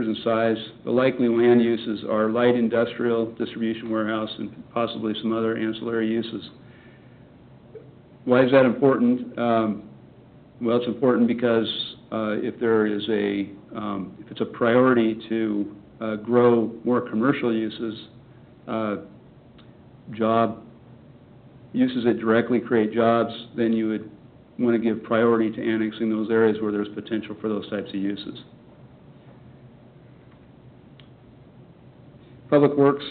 and size. The likely land uses are light industrial, distribution warehouse, and possibly some other ancillary uses. Why is that important? Well, it's important because if it's a priority to grow more commercial uses, uses that directly create jobs, then you would want to give priority to annexing those areas where there's potential for those types of uses. Public Works,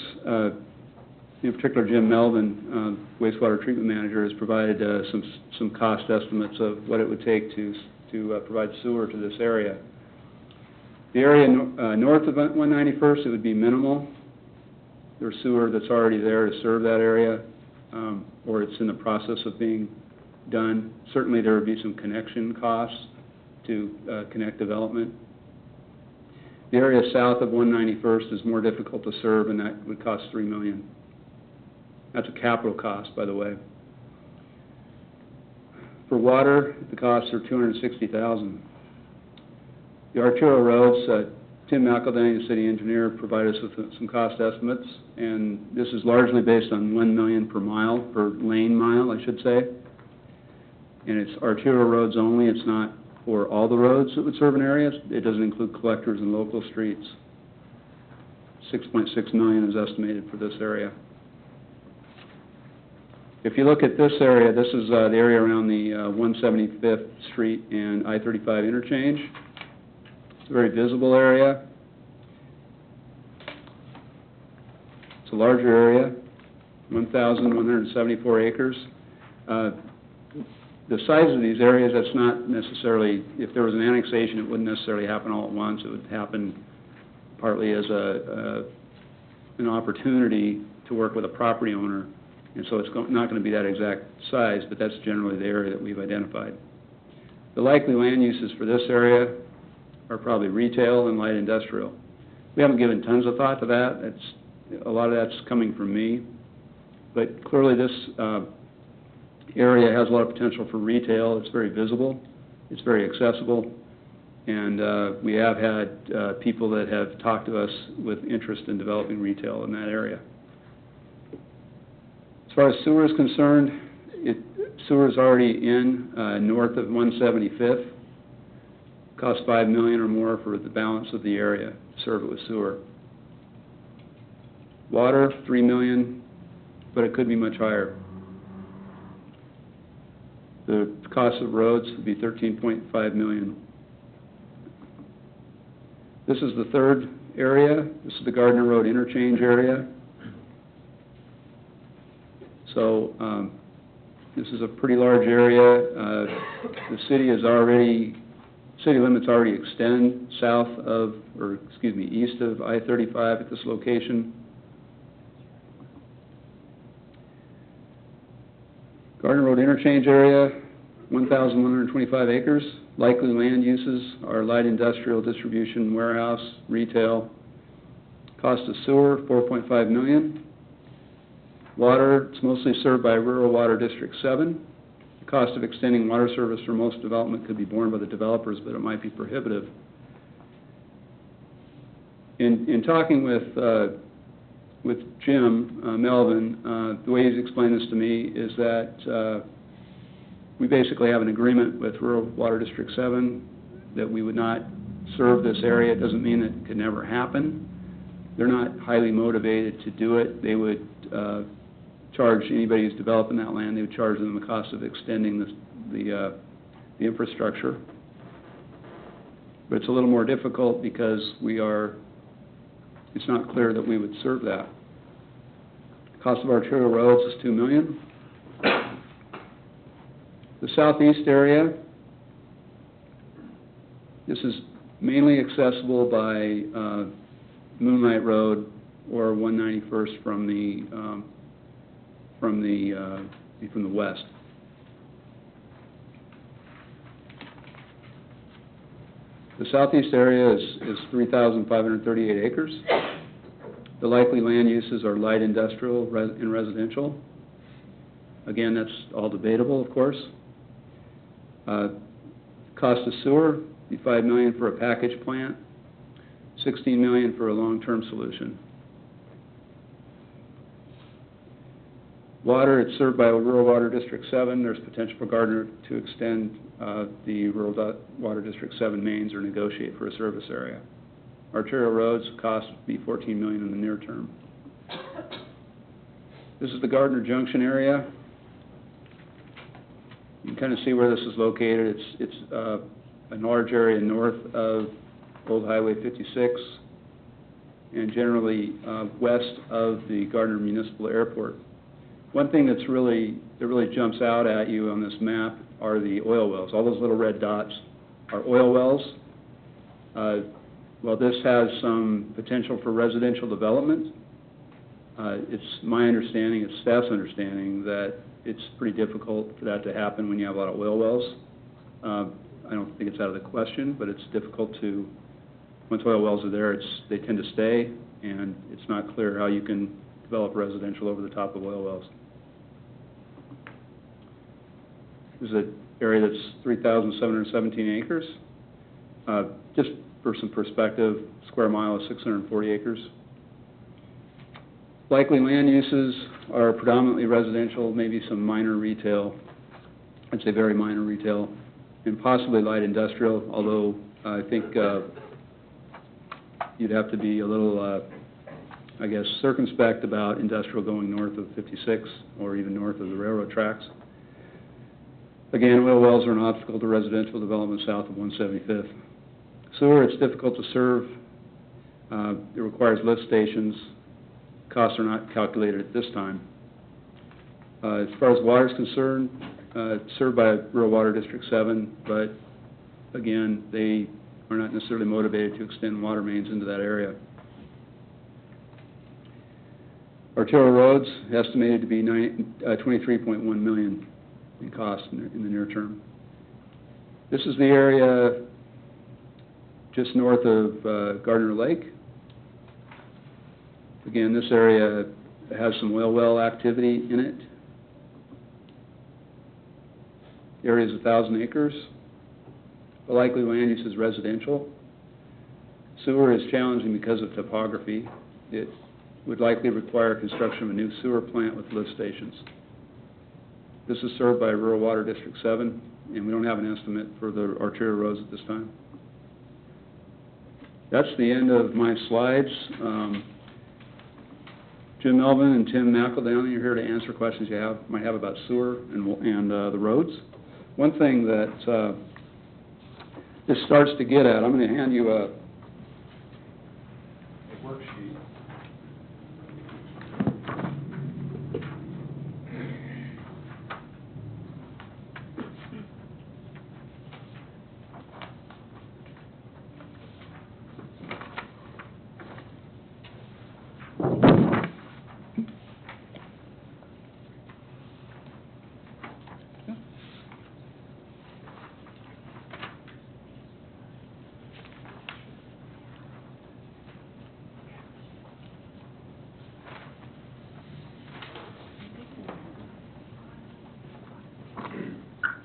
in particular Jim Melvin, wastewater treatment manager, has provided some cost estimates of what it would take to provide sewer to this area. The area north of 191st, it would be minimal. There's sewer that's already there to serve that area, or it's in the process of being done. Certainly there would be some connection costs to connect development. The area south of 191st is more difficult to serve, and that would cost $3 million. That's a capital cost, by the way. For water, the costs are $260,000. The arterial roads, Tim McEldenny, the city engineer, provided us with some cost estimates, and this is largely based on $1 million per mile, per lane mile, I should say. And it's arterial roads only. It's not for all the roads that would serve an area. It doesn't include collectors and local streets. $6.6 million is estimated for this area. If you look at this area, this is the area around the 175th Street and I-35 interchange. It's a very visible area. It's a larger area, 1,174 acres. The size of these areas, that's not necessarily, if there was an annexation, it wouldn't necessarily happen all at once. It would happen partly as an opportunity to work with a property owner. And so it's not going to be that exact size, but that's generally the area that we've identified. The likely land uses for this area are probably retail and light industrial. We haven't given tons of thought to that. A lot of that's coming from me. But clearly this area has a lot of potential for retail. It's very visible. It's very accessible. And we have had people that have talked to us with interest in developing retail in that area. As far as sewer is concerned, sewer is already in north of 175th. Costs $5 million or more for the balance of the area to serve it with sewer. Water, $3 million, but it could be much higher. The cost of roads would be $13.5 million. This is the third area. This is the Gardner Road interchange area. So this is a pretty large area. The city limits already extend east of I-35 at this location. Gardner Road interchange area, 1,125 acres. Likely land uses are light industrial, distribution, warehouse, retail. Cost of sewer, $4.5 million. Water, it's mostly served by Rural Water District 7. The cost of extending water service for most development could be borne by the developers, but it might be prohibitive. In talking with Jim Melvin, the way he's explained this to me is that we basically have an agreement with Rural Water District 7 that we would not serve this area. It doesn't mean that it could never happen. They're not highly motivated to do it. They would charge anybody who's developing that land, they would charge them the cost of extending the infrastructure. But it's a little more difficult because it's not clear that we would serve that. Cost of arterial roads is $2 million. The southeast area, this is mainly accessible by Moonlight Road or 191st from the west. The southeast area is 3,538 acres. The likely land uses are light industrial and residential. Again, that's all debatable, of course. Cost of sewer, be $5 million for a package plant. $16 million for a long-term solution. Water, it's served by Rural Water District 7. There's potential for Gardner to extend the Rural Water District 7 mains or negotiate for a service area. Arterial roads cost would be $14 million in the near term. This is the Gardner Junction area. You can kind of see where this is located. It's a large area north of Old Highway 56 and generally west of the Gardner Municipal Airport. One thing that really jumps out at you on this map are the oil wells. All those little red dots are oil wells. While this has some potential for residential development, it's my understanding, it's staff's understanding, that it's pretty difficult for that to happen when you have a lot of oil wells. I don't think it's out of the question, but it's difficult to, once oil wells are there, they tend to stay, and it's not clear how you can develop residential over the top of oil wells. This is an area that's 3,717 acres. Just for some perspective, square mile is 640 acres. Likely land uses are predominantly residential, maybe some minor retail, I'd say very minor retail, and possibly light industrial, although I think you'd have to be a little, I guess, circumspect about industrial going north of 56 or even north of the railroad tracks. Again, oil wells are an obstacle to residential development south of 175th. Sewer, it's difficult to serve. It requires lift stations. Costs are not calculated at this time. As far as water is concerned, it's served by Rural Water District 7, but again, they are not necessarily motivated to extend water mains into that area. Arterial roads estimated to be $23.1 million in cost in the near term. This is the area just north of Gardner Lake. Again, this area has some oil well activity in it. The area is 1,000 acres. The likely land use is residential. Sewer is challenging because of topography. It would likely require construction of a new sewer plant with lift stations. This is served by Rural Water District 7, and we don't have an estimate for the arterial roads at this time. That's the end of my slides. Jim Melvin and Tim McEldowney are here to answer questions you might have about sewer and the roads. One thing that this starts to get at, I'm going to hand you a worksheet.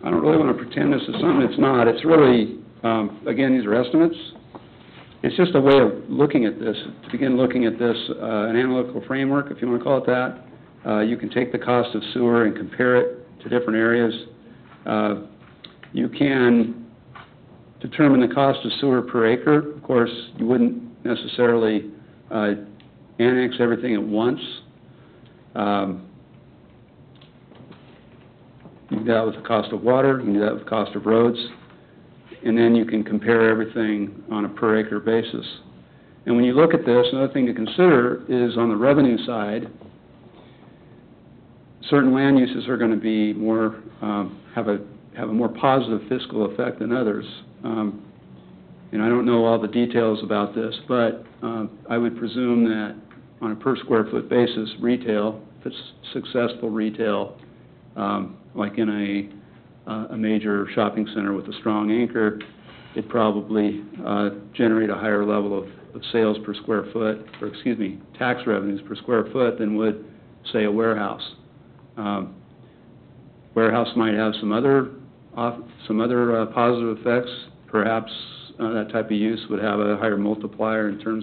I don't really want to pretend this is something it's not. It's really, again, these are estimates. It's just a way of looking at this, to begin looking at this, an analytical framework, if you want to call it that. You can take the cost of sewer and compare it to different areas. You can determine the cost of sewer per acre. Of course, you wouldn't necessarily annex everything at once. You can do that with the cost of water, you can do that with the cost of roads, and then you can compare everything on a per acre basis. And when you look at this, another thing to consider is on the revenue side, certain land uses are going to be more, have a more positive fiscal effect than others. And I don't know all the details about this, but I would presume that on a per square foot basis, retail, if it's successful retail, like in a major shopping center with a strong anchor, it probably generate a higher level of sales per square foot, or excuse me, tax revenues per square foot than would, say, a warehouse. Warehouse might have some other positive effects, perhaps that type of use would have a higher multiplier in terms